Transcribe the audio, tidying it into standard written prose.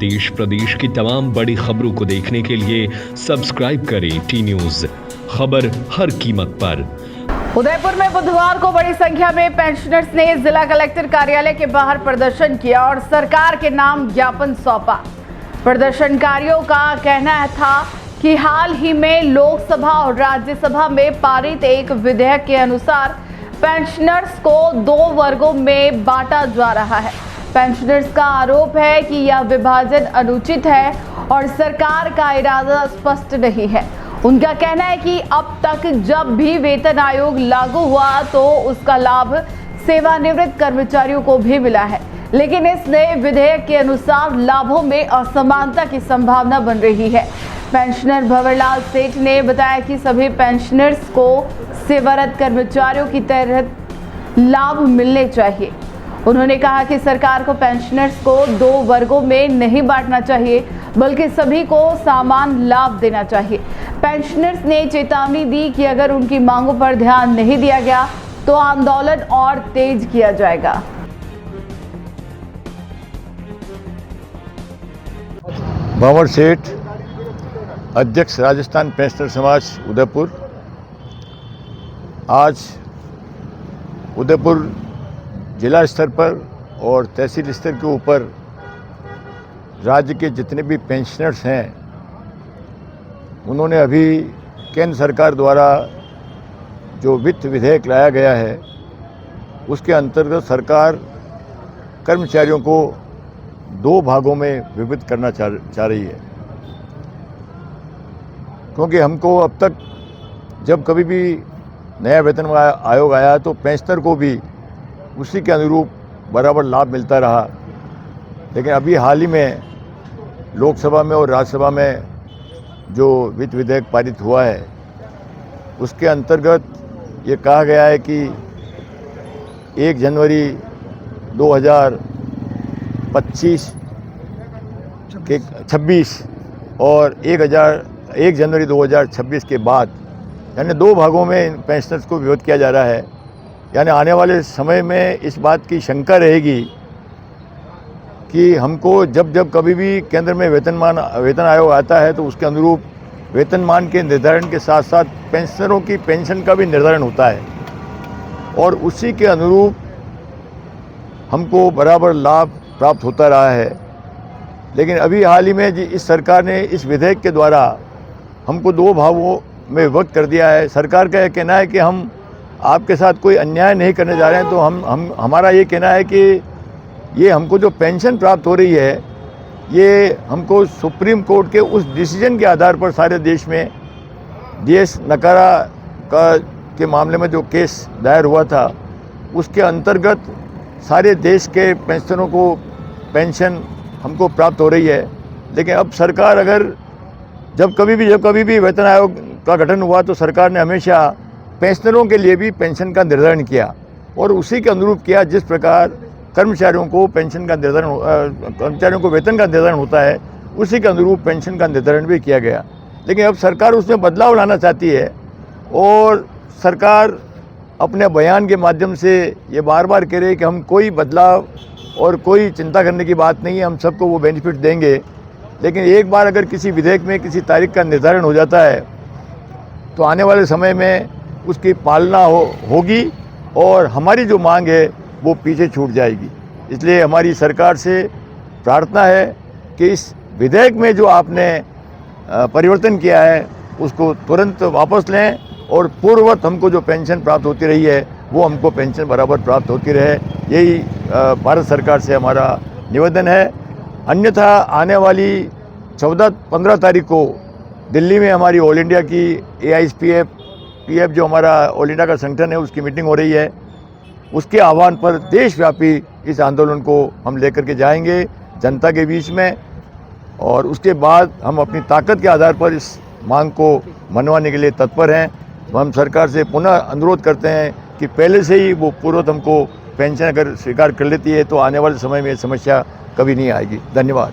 देश प्रदेश की तमाम बड़ी खबरों को देखने के लिए सब्सक्राइब करें टी न्यूज, खबर हर कीमत पर। उदयपुर में बुधवार को बड़ी संख्या में पेंशनर्स ने जिला कलेक्टर कार्यालय के बाहर प्रदर्शन किया और सरकार के नाम ज्ञापन सौंपा। प्रदर्शनकारियों का कहना था कि हाल ही में लोकसभा और राज्यसभा में पारित एक विधेयक के अनुसार पेंशनर्स को 2 वर्गों में बांटा जा रहा है। पेंशनर्स का आरोप है कि यह विभाजन अनुचित है और सरकार का इरादा स्पष्ट नहीं है। उनका कहना है कि अब तक जब भी वेतन आयोग लागू हुआ तो उसका लाभ सेवानिवृत्त कर्मचारियों को भी मिला है, लेकिन इस नए विधेयक के अनुसार लाभों में असमानता की संभावना बन रही है। पेंशनर भंवरलाल सेठ ने बताया कि सभी पेंशनर्स को सेवारत कर्मचारियों की तरह लाभ मिलने चाहिए। उन्होंने कहा कि सरकार को पेंशनर्स को 2 वर्गों में नहीं बांटना चाहिए, बल्कि सभी को समान लाभ देना चाहिए। पेंशनर्स ने चेतावनी दी कि अगर उनकी मांगों पर ध्यान नहीं दिया गया तो आंदोलन और तेज किया जाएगा। भंवर सेठ, अध्यक्ष राजस्थान पेंशनर समाज उदयपुर। आज उदयपुर जिला स्तर पर और तहसील स्तर के ऊपर राज्य के जितने भी पेंशनर्स हैं, उन्होंने अभी केंद्र सरकार द्वारा जो वित्त विधेयक लाया गया है उसके अंतर्गत सरकार कर्मचारियों को 2 भागों में विभक्त करना चाह रही है। क्योंकि हमको अब तक जब कभी भी नया वेतन आयोग आया तो पेंशनर को भी उसी के अनुरूप बराबर लाभ मिलता रहा, लेकिन अभी हाल ही में लोकसभा में और राज्यसभा में जो वित्त विधेयक पारित हुआ है उसके अंतर्गत ये कहा गया है कि 1 जनवरी 2026 और 1 जनवरी 2026 के बाद, यानी 2 भागों में पेंशनर्स को विभक्त किया जा रहा है। यानी आने वाले समय में इस बात की शंका रहेगी कि हमको जब कभी भी केंद्र में वेतन आयोग आता है तो उसके अनुरूप वेतनमान के निर्धारण के साथ साथ पेंशनरों की पेंशन का भी निर्धारण होता है और उसी के अनुरूप हमको बराबर लाभ प्राप्त होता रहा है। लेकिन अभी हाल ही में इस सरकार ने इस विधेयक के द्वारा हमको 2 भागों में विभक्त कर दिया है। सरकार का यह कहना है कि हम आपके साथ कोई अन्याय नहीं करने जा रहे हैं, तो हमारा ये कहना है कि ये हमको जो पेंशन प्राप्त हो रही है ये हमको सुप्रीम कोर्ट के उस डिसीजन के आधार पर सारे देश में डीएस नकारा के मामले में जो केस दायर हुआ था उसके अंतर्गत सारे देश के पेंशनरों को पेंशन हमको प्राप्त हो रही है। लेकिन अब सरकार अगर जब कभी भी वेतन आयोग का गठन हुआ तो सरकार ने हमेशा पेंशनरों के लिए भी पेंशन का निर्धारण किया और उसी के अनुरूप किया जिस प्रकार कर्मचारियों को पेंशन का निर्धारण कर्मचारियों को वेतन का निर्धारण होता है, उसी के अनुरूप पेंशन का निर्धारण भी किया गया। लेकिन अब सरकार उसमें बदलाव लाना चाहती है और सरकार अपने बयान के माध्यम से ये बार कह रही है कि हम कोई बदलाव और कोई चिंता करने की बात नहीं है, हम सबको वो बेनिफिट देंगे। लेकिन एक बार अगर किसी विधेयक में किसी तारीख का निर्धारण हो जाता है तो आने वाले समय में उसकी पालना होगी और हमारी जो मांग है वो पीछे छूट जाएगी। इसलिए हमारी सरकार से प्रार्थना है कि इस विधेयक में जो आपने परिवर्तन किया है उसको तुरंत वापस लें और पूर्ववत हमको जो पेंशन प्राप्त होती रही है वो हमको पेंशन बराबर प्राप्त होती रहे। यही भारत सरकार से हमारा निवेदन है। अन्यथा आने वाली 14-15 तारीख को दिल्ली में हमारी ऑल इंडिया की AISPF जो हमारा ऑल इंडिया का संगठन है उसकी मीटिंग हो रही है। उसके आह्वान पर देशव्यापी इस आंदोलन को हम लेकर के जाएंगे जनता के बीच में और उसके बाद हम अपनी ताकत के आधार पर इस मांग को मनवाने के लिए तत्पर हैं। हम सरकार से पुनः अनुरोध करते हैं कि पहले से ही वो पूर्वत हमको पेंशन अगर स्वीकार कर लेती है तो आने वाले समय में ये समस्या कभी नहीं आएगी। धन्यवाद।